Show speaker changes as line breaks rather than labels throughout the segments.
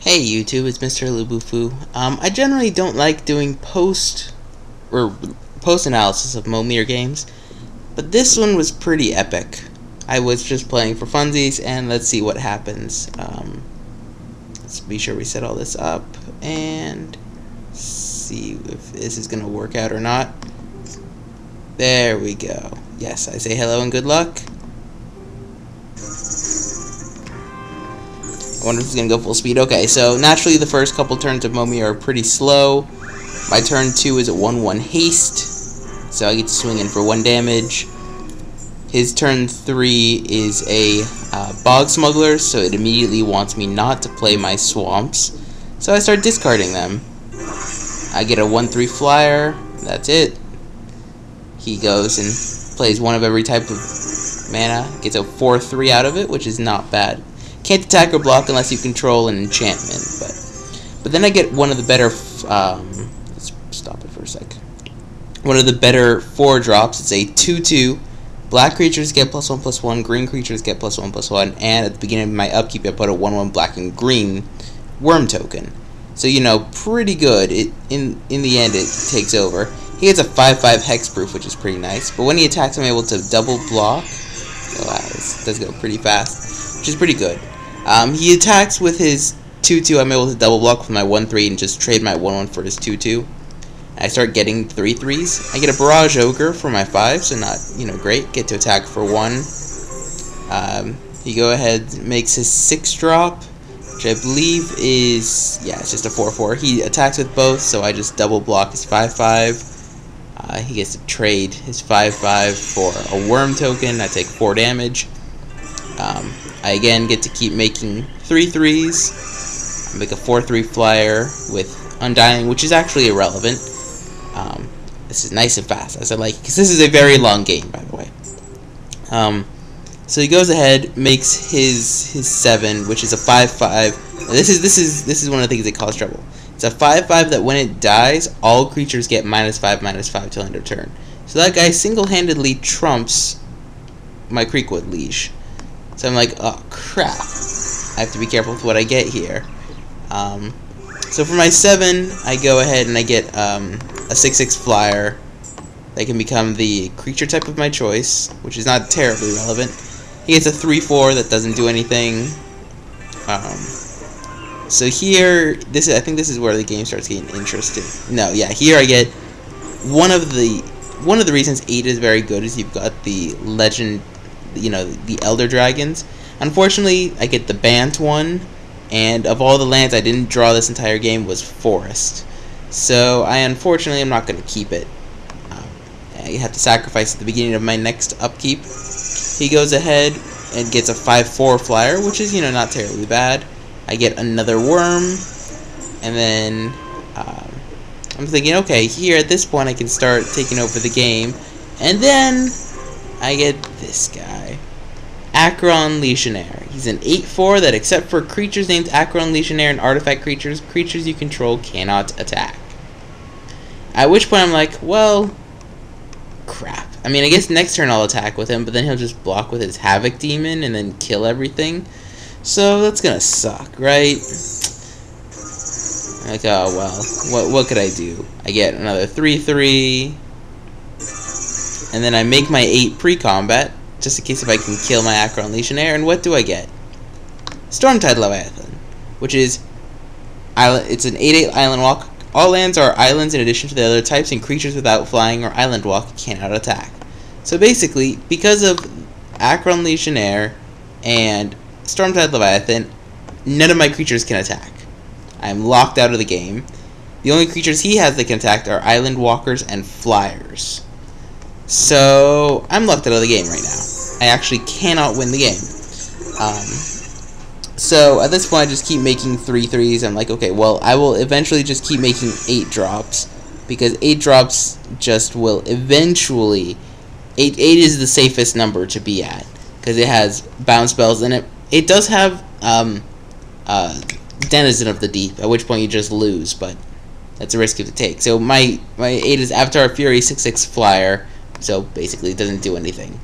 Hey YouTube, it's Mrlubufu. I generally don't like doing post analysis of Momir games, but this one was pretty epic. I was just playing for funsies, and let's see what happens. Let's be sure we set all this up and see if this is gonna work out or not. There we go. Yes, I say hello and good luck. I wonder if he's going to go full speed. Okay, so naturally the first couple turns of Momir are pretty slow. My turn 2 is a 1/1 haste, so I get to swing in for 1 damage. His turn 3 is a bog smuggler, so it immediately wants me not to play my swamps. So I start discarding them. I get a 1/3 flyer, that's it. He goes and plays one of every type of mana, gets a 4/3 out of it, which is not bad. Can't attack or block unless you control an enchantment, but then I get one of the better, let's stop it for a sec. One of the better 4 drops. It's a 2/2. Black creatures get +1/+1, green creatures get +1/+1, and at the beginning of my upkeep I put a 1/1 black and green worm token. So, you know, pretty good. In the end it takes over. He gets a 5/5 hexproof, which is pretty nice, but when he attacks I'm able to double block. Oh, wow, this does go pretty fast, which is pretty good. He attacks with his 2/2. I'm able to double block with my 1/3 and just trade my 1/1 for his 2/2. I start getting 3/3s. I get a Barrage Ogre for my 5, so not, you know, great. Get to attack for 1. He go ahead, makes his 6-drop, which I believe is, yeah, it's just a 4/4. He attacks with both, so I just double block his 5/5. He gets to trade his 5/5 for a worm token. I take 4 damage. I again get to keep making 3/3s. I make a 4/3 flyer with Undying, which is actually irrelevant. This is nice and fast, as I like, because this is a very long game, by the way. So he goes ahead, makes his 7, which is a 5/5. This is one of the things that cause trouble. It's a 5/5 that when it dies, all creatures get -5/-5 till end of turn. So that guy single-handedly trumps my Creekwood Liege. So I'm like, oh crap, I have to be careful with what I get here. So for my 7, I go ahead and I get a 6/6 flyer that can become the creature type of my choice, which is not terribly relevant. He gets a 3/4 that doesn't do anything. So here, I think this is where the game starts getting interesting. No, yeah, here I get one of the reasons 8 is very good is you've got the legend, you know, the Elder Dragons. Unfortunately, I get the Bant one, and of all the lands I didn't draw this entire game was Forest. So unfortunately I'm not going to keep it. I have to sacrifice at the beginning of my next upkeep. He goes ahead and gets a 5/4 flyer, which is, you know, not terribly bad. I get another worm, and then I'm thinking, okay, here at this point I can start taking over the game, and then I get this guy, Acheron Legionnaire. He's an 8/4 that, except for creatures named Acheron Legionnaire and artifact creatures you control cannot attack. At which point I'm like, well, crap. I mean, I guess next turn I'll attack with him, but then he'll just block with his Havoc Demon and then kill everything. So that's gonna suck, right? Like, oh well, what could I do? I get another 3/3, and then I make my 8 pre-combat, just in case if I can kill my Acheron Legionnaire, and what do I get? Stormtide Leviathan, which is, it's an 8/8 island walk. All lands are islands in addition to the other types, and creatures without flying or island walk cannot attack. So basically, because of Acheron Legionnaire and Stormtide Leviathan, none of my creatures can attack. I'm locked out of the game. The only creatures he has that can attack are island walkers and flyers. So I'm locked out of the game right now. I actually cannot win the game. So at this point I just keep making 3/3s. I'm like, okay, well, I will eventually just keep making 8 drops, because 8 drops just will eventually, 8 is the safest number to be at, because it has bounce spells in it. It does have Denizen of the Deep, at which point you just lose, but that's a risk you have to take. So my 8 is Avatar Fury 6/6 flyer, so basically it doesn't do anything.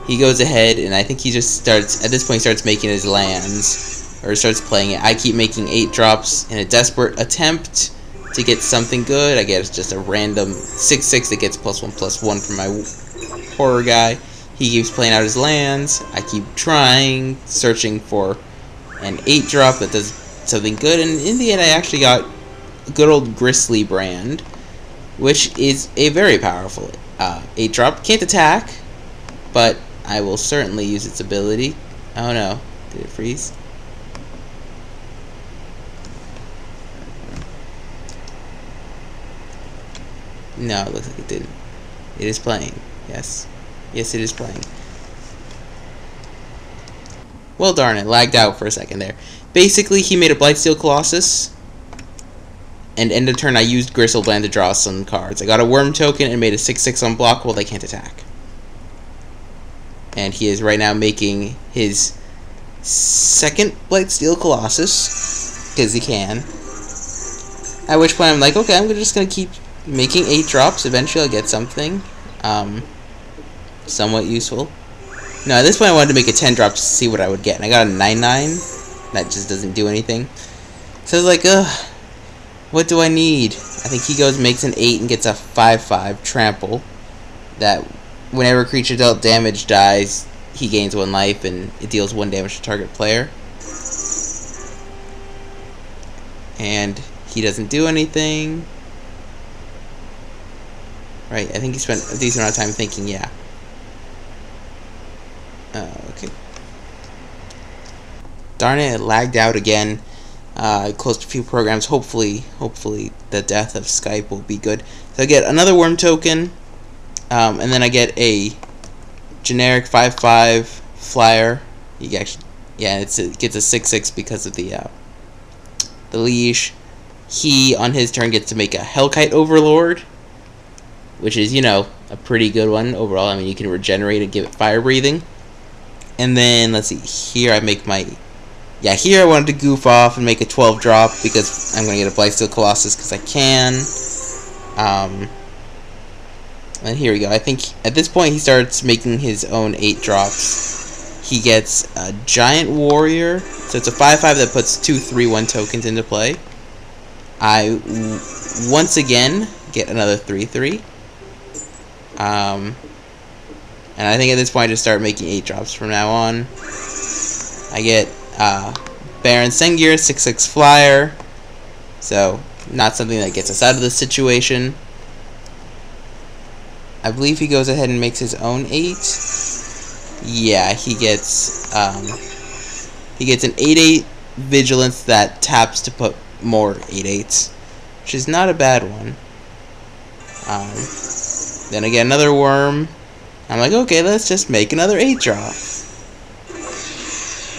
He goes ahead, and I think he just starts, at this point he starts making his lands. or starts playing it. I keep making 8 drops in a desperate attempt to get something good. I get just a random 6/6 that gets +1/+1 from my horror guy. He keeps playing out his lands. I keep trying, searching for an 8 drop that does something good, and in the end I actually got a good old Grizzly Brand, which is a very powerful 8 drop. Can't attack, but I will certainly use its ability. Oh no, did it freeze? No, it looks like it didn't. It is playing. Yes. Yes, it is playing. Well, darn it. Lagged out for a second there. Basically, he made a Blightsteel Colossus. And end of turn, I used Gristlebrand to draw some cards. I got a Worm token and made a 6/6 unblockable. They can't attack. And he is right now making his second Blightsteel Colossus. Because he can. At which point, I'm like, okay, I'm just going to keep making 8 drops. Eventually, I'll get something somewhat useful. No, at this point, I wanted to make a 10 drop to see what I would get. And I got a 9/9. That just doesn't do anything. So I was like, ugh, what do I need? I think he goes, makes an 8 and gets a 5/5 trample. That whenever creature dealt damage dies, he gains 1 life and it deals 1 damage to target player. And he doesn't do anything. Right, I think he spent a decent amount of time thinking, yeah. Okay. Darn it, it lagged out again. I closed a few programs. Hopefully the death of Skype will be good. So I get another Worm token, and then I get a generic 5/5 flyer. You actually, yeah, it gets a 6/6 because of the leash. He on his turn gets to make a Hellkite Overlord, which is, you know, a pretty good one overall. I mean, you can regenerate and give it fire breathing. And then, let's see, here I make my... Yeah, here I wanted to goof off and make a 12 drop because I'm going to get a Blightsteel Colossus because I can. And here we go. I think at this point he starts making his own 8 drops. He gets a Giant Warrior. So it's a 5/5 that puts 2 3/1 tokens into play. I once again get another 3/3. And I think at this point I just start making 8 drops from now on. I get Baron Sengir, 6/6 flyer. So, not something that gets us out of this situation. I believe he goes ahead and makes his own 8. Yeah, he gets an 8/8 Vigilance that taps to put more 8/8s, which is not a bad one. Then I get another Worm. I'm like, okay, let's just make another 8 drop.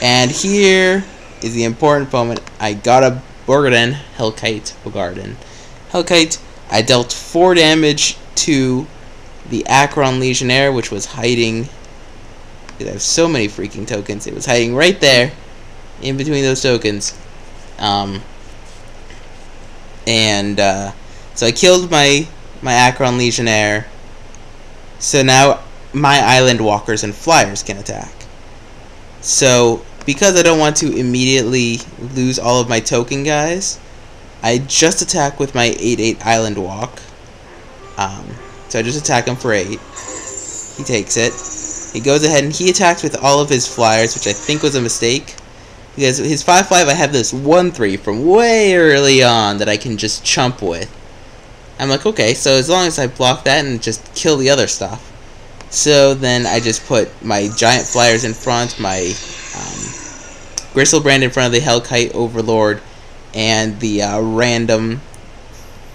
And here is the important moment. I got a Bogarden, Hellkite Bogarden. Hellkite, I dealt 4 damage to the Acheron Legionnaire, which was hiding. I have so many freaking tokens. It was hiding right there, in between those tokens. So I killed my Acheron Legionnaire. So now my Island Walkers and Flyers can attack. So because I don't want to immediately lose all of my token guys, I just attack with my 8/8 Island Walk. So I just attack him for 8. He takes it. He goes ahead and he attacks with all of his Flyers, which I think was a mistake. Because his 5/5, I have this 1/3 from way early on that I can just chump with. I'm like, okay, so as long as I block that and just kill the other stuff. So then I just put my Giant Flyers in front, my Gristlebrand in front of the Hellkite Overlord, and the random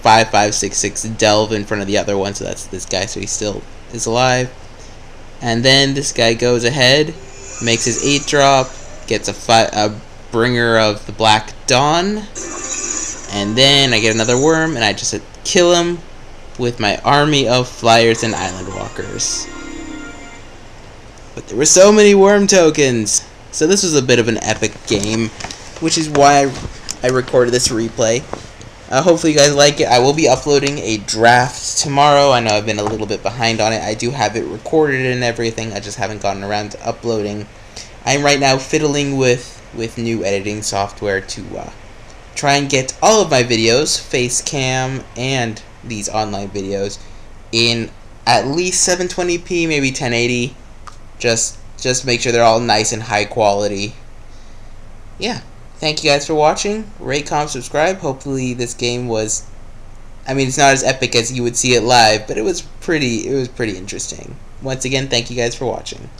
5/5 6/6 Delve in front of the other one. So that's this guy, so he still is alive. And then this guy goes ahead, makes his 8 drop, gets a Bringer of the Black Dawn, and then I get another Worm, and I just kill him with my army of Flyers and Island Walkers. But there were so many Worm tokens, so this was a bit of an epic game, which is why I recorded this replay. Hopefully you guys like it. I will be uploading a draft tomorrow. I know I've been a little bit behind on it. I do have it recorded and everything. I just haven't gotten around to uploading. I'm right now fiddling with with new editing software to try and get all of my videos, face cam and these online videos, in at least 720p, maybe 1080. Just make sure they're all nice and high quality. Yeah. Thank you guys for watching. Rate, comment, subscribe. Hopefully this game was, I mean, it's not as epic as you would see it live, but it was pretty interesting. Once again, thank you guys for watching.